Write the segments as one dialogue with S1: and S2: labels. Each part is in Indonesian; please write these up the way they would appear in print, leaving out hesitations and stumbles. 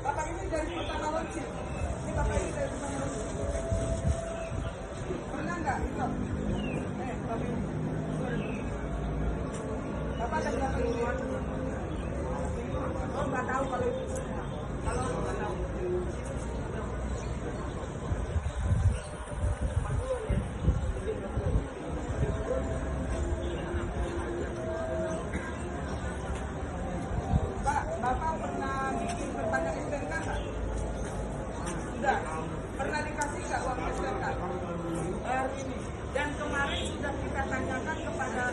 S1: Bapak ini dari pertama launching. Ini bapak ini dari pertama launching. Pernah nggak itu? Bapak ini. Bapak ada berapa ini? Oh nggak tahu kalau itu semua. Kalau nggak tahu. Bapak pernah bikin perpanjang STNK nggak? Sudah. Pernah dikasih nggak uang STNK? Hari ini. Dan kemarin sudah kita tanyakan kepada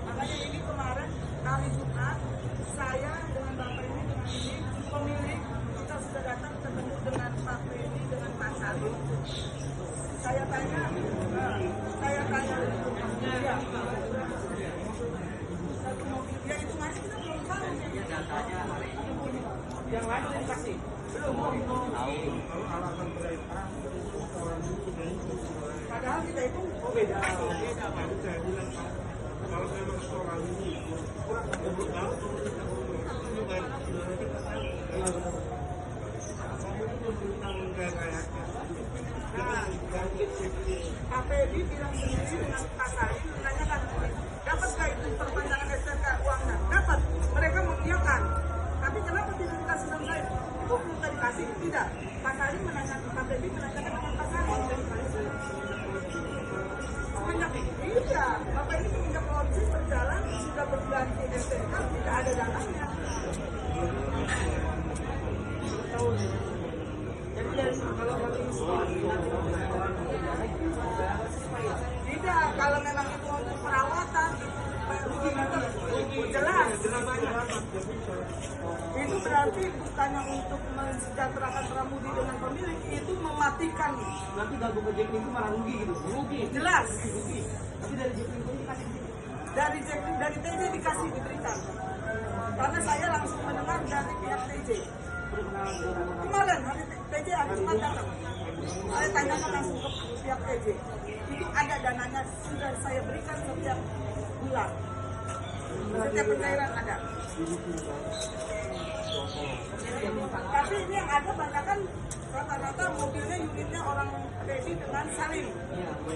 S1: makanya ini kemarin hari Jumat saya dengan bapak ini dengan ini pemilik kita sudah datang ketemu dengan Pak Freddy dengan Pak Salim. Saya tanya ya, satu mobil ya itu masih kita belum tahu yang lain belum kasih belum tahu padahal kita itu beda kalau memang restoran ini kurang tahu Pak Fedi bilang sendiri dengan Pak Salim menanyakan dapat nggak itu perpanjangan STNK uangnya? Dapat, mereka mengiyakan. Tapi kenapa tidak dikasih sama saya? Kok belum dikasih? Tidak. Pak Salim menanyakan, Pak Fedi menanyakan dengan Pak Salim. Semenjak iya, Bapak ini semenjak launching berjalan sudah berganti STNK tidak ada dananya. Jadi dari kalau tidak, kalau memang itu untuk perawatan jelas itu berarti bukannya untuk mensejahterakan pramudi dengan pemilik, itu mematikan.
S2: Berarti gabung ke Jack itu malah rugi gitu? Rugi.
S1: Jelas.
S2: Rugi. Tapi dari Jack itu dikasih
S1: dari TJ dikasih diberikan. Karena saya langsung mendengar dari pihak TJ. Kemarin hari TJ hari Jumat datang. Saya tanyakan langsung ke pihak TJ. Itu ada dananya sudah saya berikan setiap bulan. Setiap pencairan ada. Tapi ini yang ada banyak kan rata-rata mobilnya unitnya orang Fedi dengan Salim.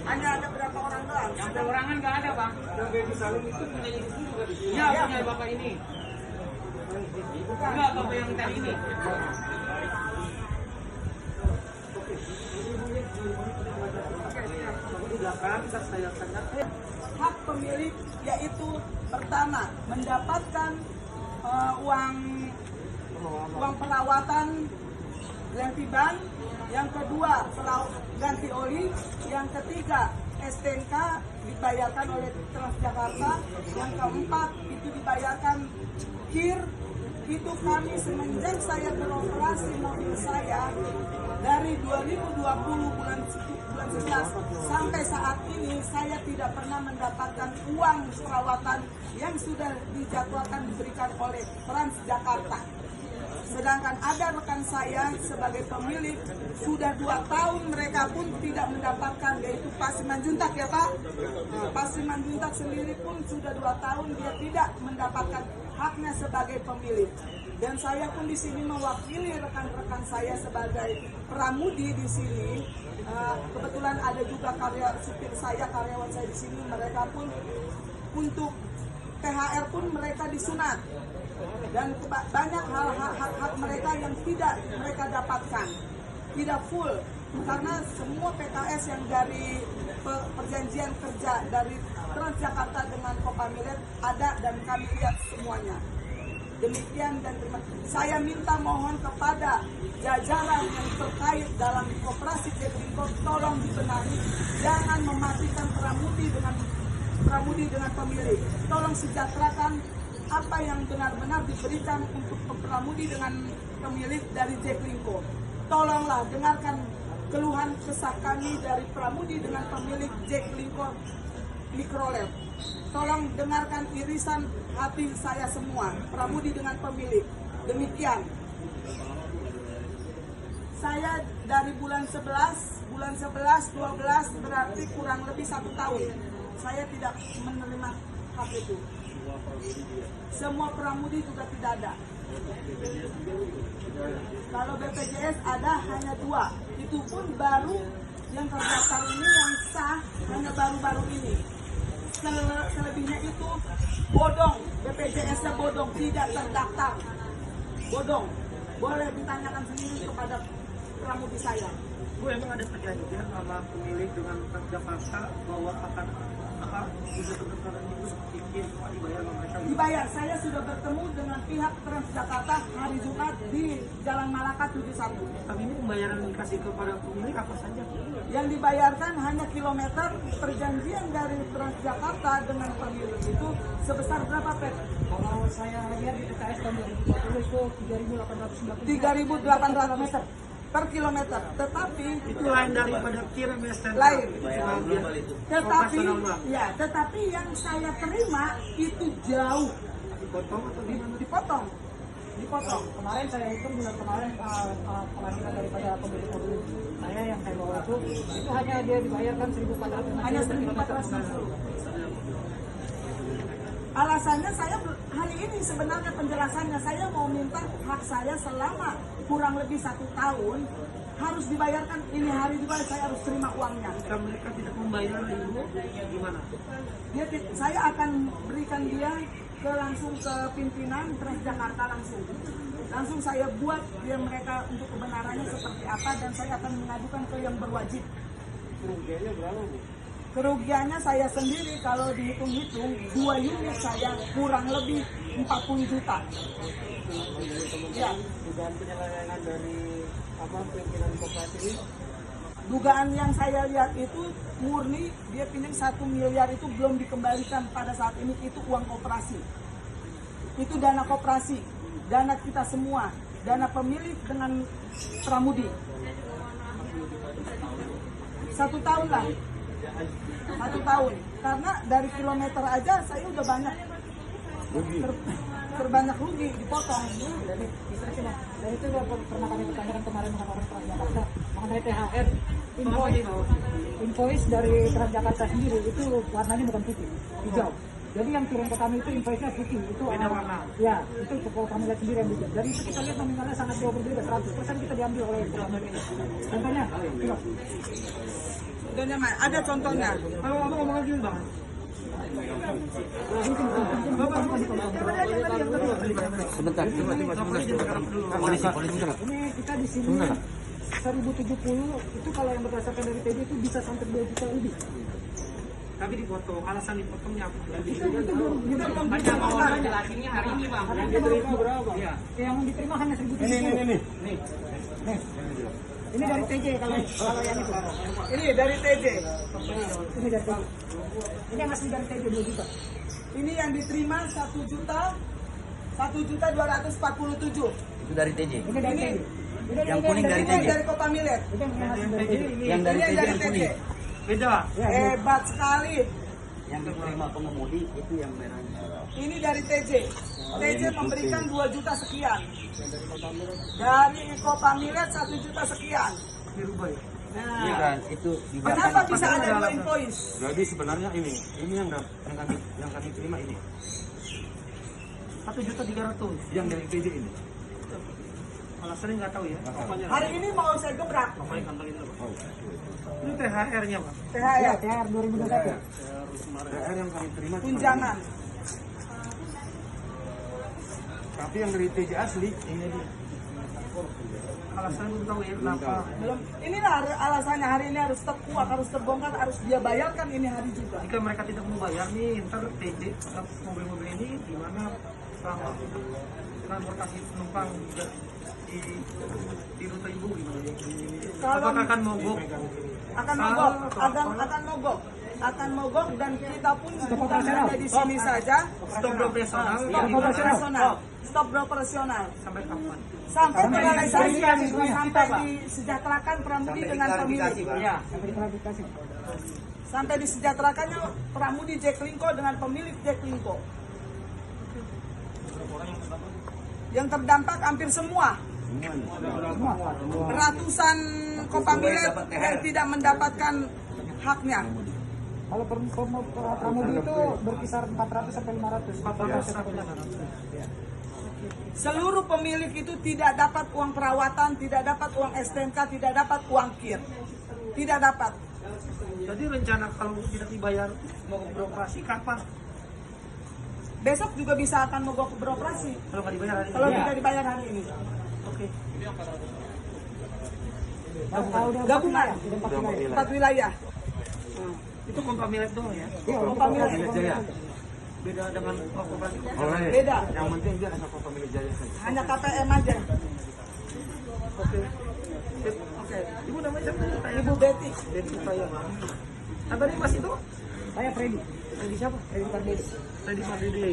S1: Hanya ada berapa orang doang.
S2: yang perorangan nggak ada, Bang. Yang Fedi Salim itu punya istri juga di sini. Iya, punya bapak ini. Enggak, bapak yang tadi ini.
S1: Hak pemilik yaitu pertama mendapatkan uang perawatan ganti ban, yang kedua ganti oli, yang ketiga STNK dibayarkan oleh Transjakarta, yang keempat itu dibayarkan KIR. Itu kami semenjak saya beroperasi mobil saya dari 2020 bulan 11 sampai saat ini saya tidak pernah mendapatkan uang perawatan yang sudah dijadwalkan diberikan oleh Transjakarta. Sedangkan ada rekan saya sebagai pemilik sudah 2 tahun mereka pun tidak mendapatkan, yaitu Pak Simanjuntak ya Pak. Pak Simanjuntak sendiri pun sudah 2 tahun dia tidak mendapatkan haknya sebagai pemilik. Dan saya pun di sini mewakili rekan-rekan saya sebagai pramudi di sini Kebetulan ada juga supir saya, karyawan saya di sini, mereka pun untuk THR pun mereka disunat, dan banyak hak mereka yang tidak mereka dapatkan, tidak full, karena semua PKS yang dari perjanjian kerja dari Transjakarta dengan Kopamilet ada dan kami lihat semuanya. Demikian dan terima kasih. Saya minta mohon kepada jajaran yang terkait dalam koperasi Jaklingko, tolong dibenahi, jangan mematikan pramudi dengan pemilik. Tolong sejahterakan apa yang benar-benar diberikan untuk pramudi dengan pemilik dari Jaklingko. Tolonglah dengarkan keluhan kesah kami dari pramudi dengan pemilik Jaklingko Mikrolet. Tolong dengarkan irisan hati saya semua, pramudi dengan pemilik. Demikian. Saya dari bulan 11, 12 berarti kurang lebih 1 tahun. Saya tidak menerima hak itu. Semua pramudi juga tidak ada. Kalau BPJS ada hanya 2. Itu pun baru yang terdaftar ini, yang sah hanya baru-baru ini. Selebihnya itu bodong, BPJS-nya bodong, tidak terdaftar. Bodong. Boleh ditanyakan sendiri kepada pramudi saya.
S2: Bu, emang ada perjanjian sama pemilik dengan Transjakarta bahwa akan sudah terdaftar itu sedikit dibayar sama mereka?
S1: Dibayar. Saya sudah bertemu dengan pihak Transjakarta hari Jumat di Jalan Malaka 71.
S2: Tapi ini pembayaran yang dikasih kepada pemilik apa saja?
S1: Yang dibayarkan hanya kilometer. Perjanjian dari Transjakarta dengan pemilik itu sebesar berapa, Pet?
S3: Kalau saya lihat di PKS tahun 2020 itu
S1: 3.800 meter per kilometer. Tetapi
S2: Itu lain daripada kirim STNK.
S1: lain.
S2: Operasional.
S1: Tetapi yang saya terima itu jauh
S2: Dipotong atau gimana?
S1: dipotong.
S3: kemarin saya hitung bulan kemarin penghasilan daripada pemilik mobil saya yang saya bawa itu hanya dia dibayarkan 1.400.
S1: Hanya 1.460. Alasannya saya hari ini sebenarnya penjelasannya saya mau minta hak saya selama kurang lebih 1 tahun harus dibayarkan. Ini hari dibayar, saya harus terima uangnya.
S2: Jika mereka tidak membayar ibu, gimana?
S1: Saya akan berikan dia langsung ke pimpinan Transjakarta langsung saya buat dia mereka untuk kebenarannya seperti apa, dan saya akan mengadukan ke yang berwajib.
S2: Kerugiannya berapa, Bu?
S1: Kerugiannya saya sendiri kalau dihitung-hitung 2 unit saya kurang lebih 40 juta. Ya.
S2: Dugaan penyelewengan dari pimpinan koperasi?
S1: Dugaan yang saya lihat itu murni dia pinjam 1 miliar itu belum dikembalikan pada saat ini, itu uang koperasi. Itu dana koperasi, dana kita semua, dana pemilik dengan pramudi. 1 tahun lah. 1 tahun. Karena dari kilometer aja saya udah banyak terbanyak rugi dipotong.
S3: Dan itu pernah kami pertanyakan kemarin dengan orang Transjakarta mengenai THR invoice dari Transjakarta sendiri itu warnanya bukan putih, hijau. Jadi yang turun ke kami itu invoice-nya putih, itu
S2: beda warna.
S3: Ya, itu kalau kami lihat sendiri yang bikin. Dan itu kita lihat nominalnya sangat jauh berbeda, 100% kita diambil oleh pemilik ini. Contohnya, coba.
S1: Dan ada contohnya.
S2: Kalau ngomong lagi, Bang.
S4: Sebentar.
S3: Ini kita di sini 1070 itu kalau yang berdasarkan dari TJ itu bisa sampai 2 juta lebih.
S2: Tapi dipotong, alasan dipotongnya apa?
S3: Belum
S2: Banyak orang jelasinnya hari ini, Bang.
S3: Yang diterima berapa?
S2: Iya.
S3: Yang diterima hanya 1070.
S4: Ini.
S3: Nih. Ini dari TJ kalau yang itu.
S1: Ini dari TJ.
S3: Ini dari TJ. Ini yang asli dari TJ 2 juta.
S1: Ini yang diterima 1.247.
S4: Itu dari TJ.
S3: Ini dari TJ.
S4: Yang kuning dari
S1: Ini
S4: TJ.
S1: dari Kopamilet.
S3: Itu yang asli dari TJ.
S4: Yang dari
S1: Ini
S4: TJ yang kuning.
S2: Beda.
S1: Hebat sekali.
S4: Yang diterima pengemudi itu yang merahnya.
S1: Ini dari TJ. TJ memberikan 2 juta sekian. Dari Kopamilet 1 juta sekian.
S2: Dirubah ya?
S4: Iya
S1: Nah,
S4: kan, itu
S1: kenapa bisa ada 2 invoice?
S5: Jadi sebenarnya ini yang kami terima ini,
S2: 1.300.000.
S5: yang dari TJ ini.
S2: Alasannya nggak tahu ya. Pokoknya
S1: Hari ini mau saya gebrak.
S2: pokoknya kantongin dulu. Ini THR-nya Pak.
S1: THR,
S3: Ya, THR 2021.
S5: THR yang kami terima cuma
S1: tunjangan.
S5: ini. Tapi yang dari TJ asli ini dia.
S2: Alasannya belum tahu ya kenapa.
S1: Belum. Inilah alasannya hari ini harus terkuak, harus terbongkar, harus dia bayarkan ini hari juga.
S2: Jika mereka tidak mau bayar nih, ntar TJ mobil-mobil ini gimana selama transportasi penumpang di rute ibu gimana?
S1: Kalau
S2: Apakah akan mogok?
S1: akan mogok dan kita pun bukan hanya di sini saja.
S2: Stop operasional.
S1: Stop beroperasional
S2: Sampai kapan?
S1: sampai terrealisasi, sampai disejahterakan pramudi dengan pemilik.
S2: Ya.
S3: Sampai diklarifikasi.
S1: Sampai disejahterakannya pramudi Jaklingko dengan pemilik Jaklingko. Yang terdampak hampir semua. Ratusan Kopamilet yang tidak mendapatkan haknya.
S3: Kalau pramudi itu berkisar 400 sampai 500.
S2: 400 sampai 500.
S1: Seluruh pemilik itu tidak dapat uang perawatan, tidak dapat uang STNK, tidak dapat uang KIR. Tidak dapat.
S2: Jadi rencana kalau tidak dibayar mau beroperasi kapan?
S1: Besok juga bisa akan mogok beroperasi
S2: Kalau nggak dibayar hari
S1: kalau
S2: ini?
S1: tidak dibayar hari ini.
S2: Oke.
S3: Kalau udah
S1: Gabungan.
S3: empat wilayah.
S1: 4 wilayah.
S2: Itu Kompamilet doang ya?
S3: Iya,
S1: Kopamilet.
S5: Jaya.
S2: Beda dengan operasi.
S5: Oleh.
S1: Beda.
S5: Yang penting dia asal pemilik Jaya saja.
S1: Hanya KPM aja.
S2: Oke. Sip. Oke. Ibu namanya siapa?
S1: Ibu Betty.
S2: Dedi saya. Nah, tadi Mas itu?
S3: Saya Freddy. Freddy siapa? Freddy Pardede.
S2: Tadi Mas Dede.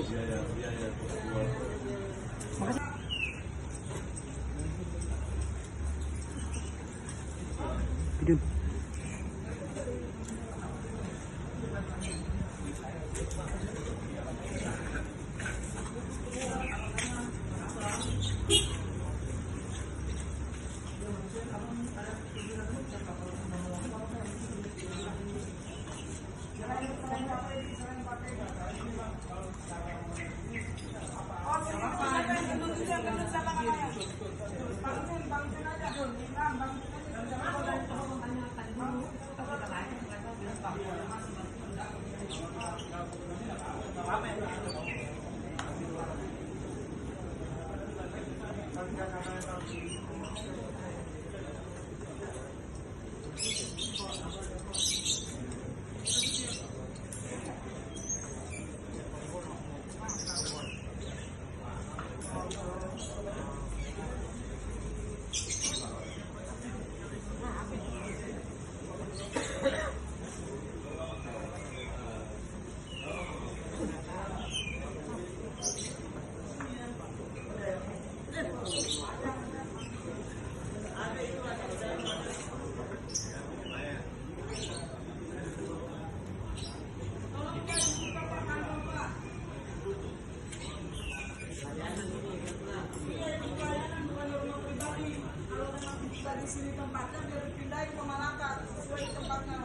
S1: Di sini tempatnya biar dipindahin ke Malaka sesuai tempatnya.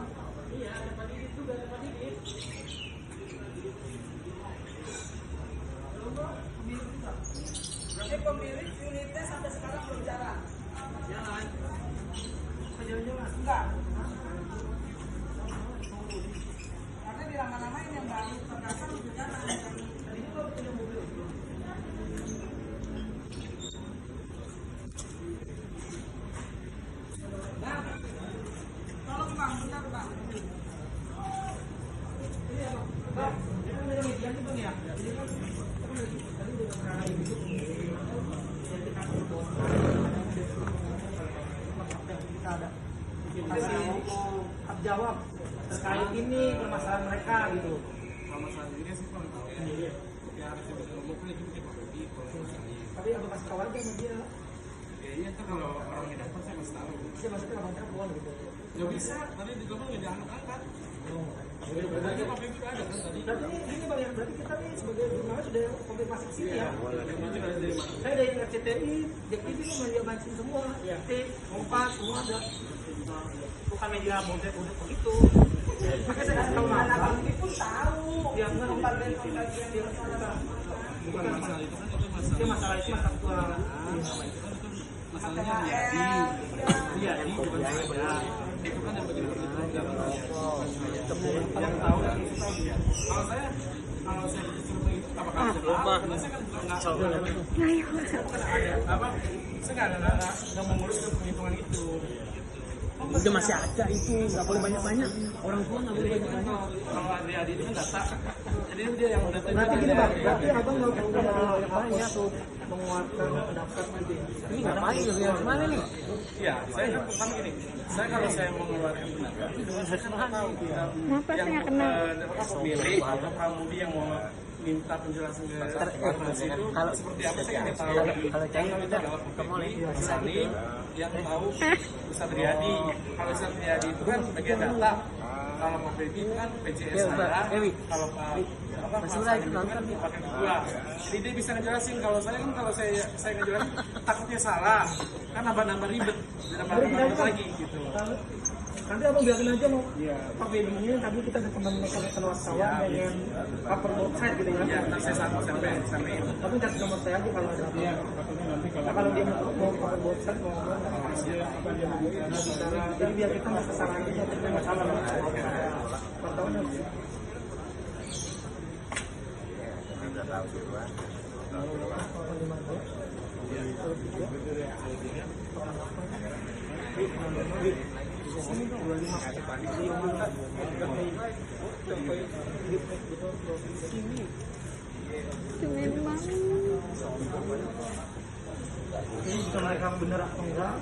S1: Iya, dapat itu udah dapat ini. Jadi pemilik unitnya sampai sekarang belum jalan. Jalan. Jalan-jalan. Enggak. Karena di nama-namain yang baru terdaftar udah jalan. Tadi itu baru punya mobil. Tolong bang, bentar bang. Iya bang. Bang, itu udah median itu bang ya.
S2: Kita ada kasih jawab terkait ini permasalahan mereka gitu. Tapi aku kasih tahu aja sama dia.
S5: Kayaknya tuh kalau orangnya dapat saya masih tahu.
S2: Saya maksudnya abang telepon gitu.
S5: Ya bisa, nanti di telepon nggak diangkat-angkat. Berarti Pak Febri ada kan tadi?
S2: Berarti ini bang ya, berarti kita nih sebagai jurnalis sudah konfirmasi ke sini ya.
S5: Ini juga dari mana?
S2: Saya dari RCTI, JEK TV itu media mancing semua, T, Kompas, semua ada. Bukan media model-model begitu. Makanya saya kasih tahu nama.
S1: Ini pun tahu.
S2: Yang bukan
S1: Tempat dan pembagian
S5: Bukan masalah itu kan, itu
S2: Itu
S5: masalah.
S2: masalah itu masalah tua.
S5: masalahnya Riyadi. Riyadi bukan saya. Itu kan yang begini yang tahu kan kita dia. Kalau saya disuruh itu apakah rumah? Karena saya kan nggak tahu. Bukan ada apa? Saya nggak mengurus penghitungan itu.
S2: Udah masih ada itu, nggak boleh banyak-banyak. Orang tua nggak boleh banyak-banyak.
S5: Kalau Riyadi itu kan data. Jadi dia yang data.
S3: Berarti gini Bang, berarti abang nggak banyak untuk menguatkan pendapat nanti.
S2: Ini ngapain ya? Gimana nih?
S5: Iya, saya kan pertama gini. Saya kalau saya mengeluarkan pendapat, saya tahu yang pemilih atau pramudi yang mau minta penjelasan ke informasi itu
S2: Kalau
S5: seperti apa saya nggak tahu.
S2: kalau cair
S5: Itu
S2: udah
S5: adalah
S2: kemana?
S5: Sani yang tahu Ustadz Riyadi. Kalau Ustadz Riyadi itu kan bagian data. Kalau Pak Freddy itu kan PCS saya. Kalau Pak Sani itu kan pakai kedua. Jadi dia bisa ngejelasin. Kalau saya kan kalau saya ngejelasin takutnya salah. Kan nambah-nambah ribet, nambah lagi gitu.
S3: Nanti abang biarin aja mau Pak Bedi ini tadi kita udah komunikasi wartawan dengan cover website gitu ya.
S5: Ya, nanti saya sampai itu.
S3: Tapi kasih nomor saya aja kalau ada apa. Nah, kalau dia mau cover website mau ngomong apa dia mau bicara. Jadi biar kita nggak kesalahan aja kita nggak salah. Pantauannya.
S6: Memang
S3: Ini jika mereka benar atau enggak,